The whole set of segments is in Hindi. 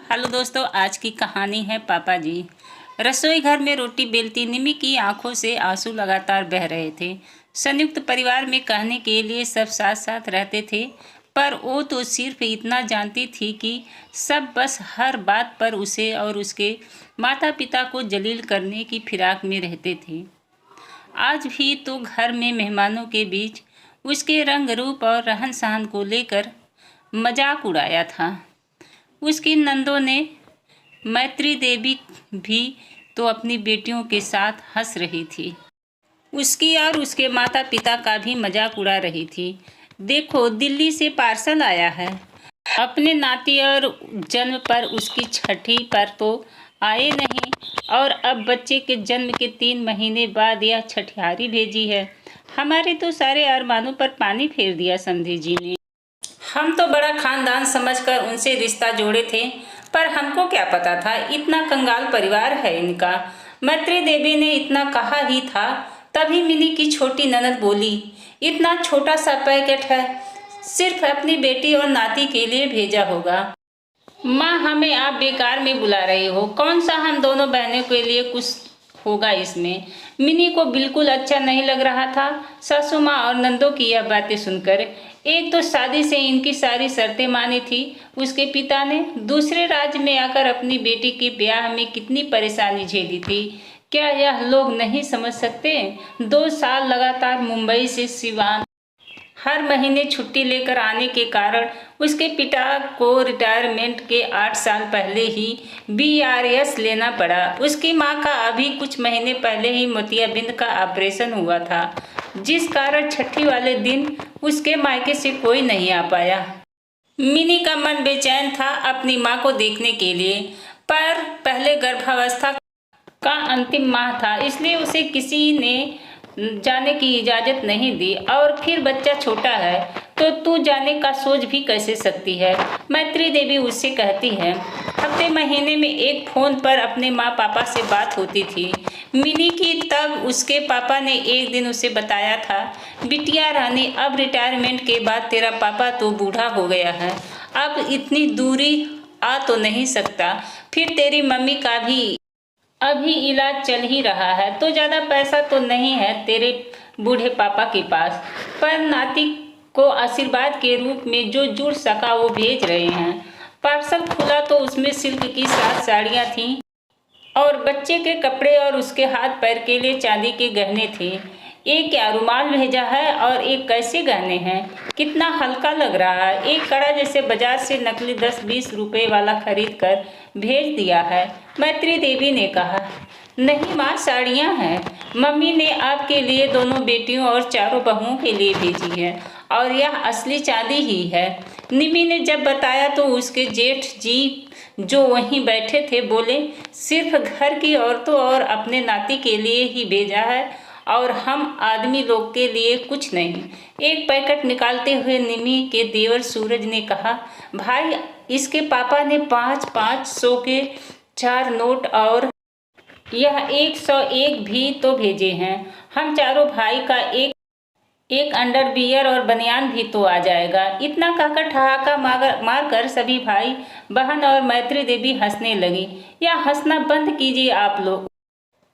हेलो दोस्तों, आज की कहानी है पापा जी। रसोई घर में रोटी बेलती निमी की आंखों से आंसू लगातार बह रहे थे। संयुक्त परिवार में कहने के लिए सब साथ साथ रहते थे, पर वो तो सिर्फ इतना जानती थी कि सब बस हर बात पर उसे और उसके माता पिता को जलील करने की फिराक में रहते थे। आज भी तो घर में मेहमानों के बीच उसके रंग रूप और रहन सहन को लेकर मजाक उड़ाया था। उसकी नंदों ने मैत्री देवी भी तो अपनी बेटियों के साथ हंस रही थी। उसकी और उसके माता पिता का भी मजाक उड़ा रही थी। देखो, दिल्ली से पार्सल आया है। अपने नाती और जन्म पर उसकी छठी पर तो आए नहीं, और अब बच्चे के जन्म के 3 महीने बाद यह छठियारी भेजी है। हमारे तो सारे अरमानों पर पानी फेर दिया समधी जी ने। हम तो बड़ा खानदान समझकर उनसे रिश्ता जोड़े थे, पर हमको क्या पता था इतना कंगाल परिवार है इनका। मैत्री देवी ने इतना कहा ही था, तभी मिनी की छोटी ननद बोली, इतना छोटा सा पैकेट है, सिर्फ अपनी बेटी और नाती के लिए भेजा होगा। माँ, हमें आप बेकार में बुला रहे हो। कौन सा हम दोनों बहनों के लिए कुछ होगा इसमें। मिनी को बिल्कुल अच्छा नहीं लग रहा था सासू माँ और नंदों की यह बातें सुनकर। एक तो शादी से इनकी सारी शर्तें मानी थी उसके पिता ने, दूसरे राज्य में आकर अपनी बेटी के ब्याह में कितनी परेशानी झेली थी। क्या यह लोग नहीं समझ सकते? 2 साल लगातार मुंबई से सिवान हर महीने छुट्टी लेकर आने के कारण उसके पिता को रिटायरमेंट के 8 साल पहले ही BRS लेना पड़ा। उसकी मां का अभी कुछ महीने पहले ही मोतियाबिंद का ऑपरेशन हुआ था, जिस कारण छठी वाले दिन उसके मायके से कोई नहीं आ पाया। मिनी का मन बेचैन था अपनी मां को देखने के लिए, पर पहले गर्भावस्था का अंतिम माह था, इसलिए उसे किसी ने जाने की इजाज़त नहीं दी। और फिर बच्चा छोटा है तो तू जाने का सोच भी कैसे सकती है, मैत्री देवी उससे कहती है। हफ्ते महीने में एक फ़ोन पर अपने माँ पापा से बात होती थी मिनी की। तब उसके पापा ने एक दिन उसे बताया था, बिटिया रानी, अब रिटायरमेंट के बाद तेरा पापा तो बूढ़ा हो गया है, अब इतनी दूरी आ तो नहीं सकता। फिर तेरी मम्मी का भी अभी इलाज चल ही रहा है, तो ज़्यादा पैसा तो नहीं है तेरे बूढ़े पापा के पास, पर नाती को आशीर्वाद के रूप में जो जुड़ सका वो भेज रहे हैं। पार्सल खुला तो उसमें सिल्क की 7 साड़ियाँ थीं और बच्चे के कपड़े और उसके हाथ पैर के लिए चांदी के गहने थे। एक क्या रुमाल भेजा है और एक कैसे गहने हैं, कितना हल्का लग रहा है। एक कड़ा जैसे बाजार से नकली 10-20 रुपए वाला खरीद कर भेज दिया है, मैत्री देवी ने कहा। नहीं माँ, साड़ियाँ हैं, मम्मी ने आपके लिए, दोनों बेटियों और चारों बहुओं के लिए भेजी है, और यह असली चांदी ही है। निमी ने जब बताया तो उसके जेठ जी जो वहीं बैठे थे बोले, सिर्फ घर की औरतों और अपने नाती के लिए ही भेजा है, और हम आदमी लोग के लिए कुछ नहीं। एक पैकेट निकालते हुए निमी के देवर सूरज ने कहा, भाई, इसके पापा ने 500 के 4 नोट और यह 101 भी तो भेजे हैं। हम चारों भाई का एक अंडरवियर और बनियान भी तो आ जाएगा। इतना कहकर ठहाका मारकर सभी भाई बहन और मैत्री देवी हंसने लगी। या हंसना बंद कीजिए आप लोग।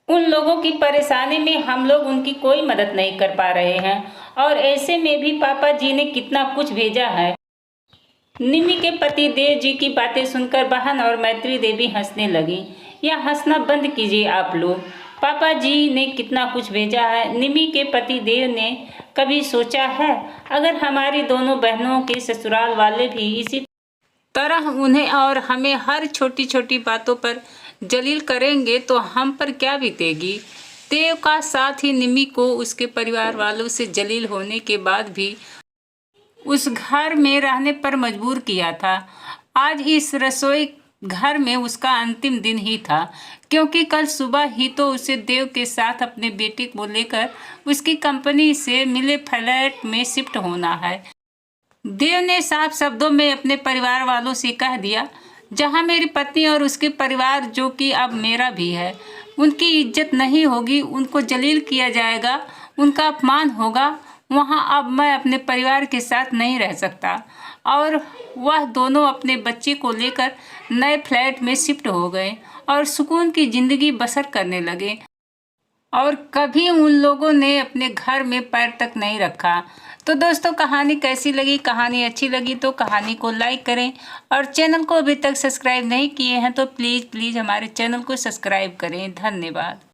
उन लोगों की परेशानी में हम लोग उनकी कोई मदद नहीं कर पा रहे हैं, और ऐसे में भी पापा जी ने कितना कुछ भेजा है। निमी के पति देव जी की बातें सुनकर बहन और मैत्री देवी हंसने लगी। या हंसना बंद कीजिए आप लोग। पापा जी ने कितना कुछ भेजा है। निमी के पति देव ने कभी सोचा है, अगर हमारी दोनों बहनों के ससुराल वाले भी इसी तरह उन्हें और हमें हर छोटी छोटी बातों पर जलील करेंगे तो हम पर क्या बीतेगी। देव का साथ ही निमी को उसके परिवार वालों से जलील होने के बाद भी उस घर में रहने पर मजबूर किया था। आज इस रसोई घर में उसका अंतिम दिन ही था, क्योंकि कल सुबह ही तो उसे देव के साथ अपने बेटे को लेकर उसकी कंपनी से मिले फ्लैट में शिफ्ट होना है। देव ने साफ शब्दों में अपने परिवार वालों से कह दिया, जहां मेरी पत्नी और उसके परिवार, जो कि अब मेरा भी है, उनकी इज्जत नहीं होगी, उनको जलील किया जाएगा, उनका अपमान होगा, वहां अब मैं अपने परिवार के साथ नहीं रह सकता। और वह दोनों अपने बच्चे को लेकर नए फ्लैट में शिफ्ट हो गए और सुकून की ज़िंदगी बसर करने लगे और कभी उन लोगों ने अपने घर में पैर तक नहीं रखा। तो दोस्तों, कहानी कैसी लगी? कहानी अच्छी लगी तो कहानी को लाइक करें और चैनल को अभी तक सब्सक्राइब नहीं किए हैं तो प्लीज़ हमारे चैनल को सब्सक्राइब करें। धन्यवाद।